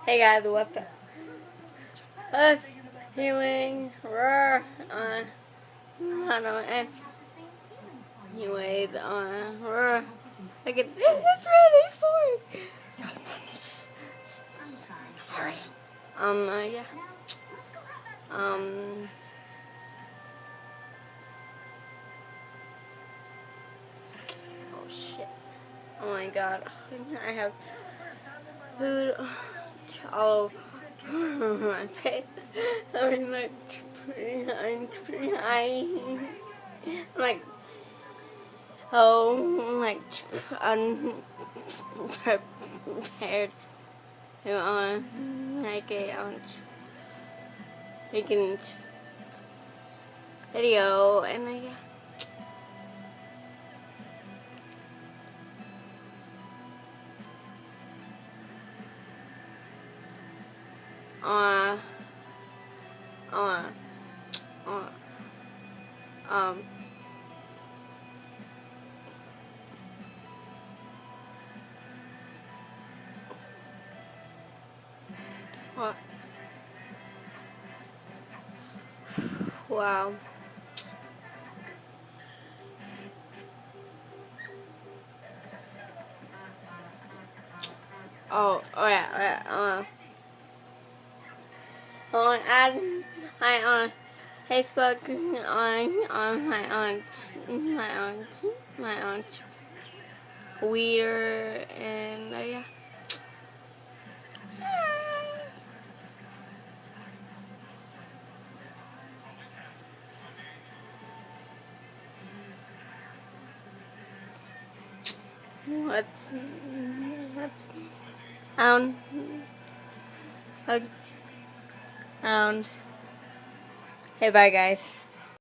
Hey guys, what's up? Us healing, I don't know, and anyways, look at this, it's ready for it. God, man, this is hurry. Yeah, oh shit, oh my god, I have food all over my face. I'm like, I'm like so like unprepared to make a making video, and uh, uh, um, what? Wow. Oh yeah. I Facebook on my Twitter, and yeah. What's um um hey, bye guys.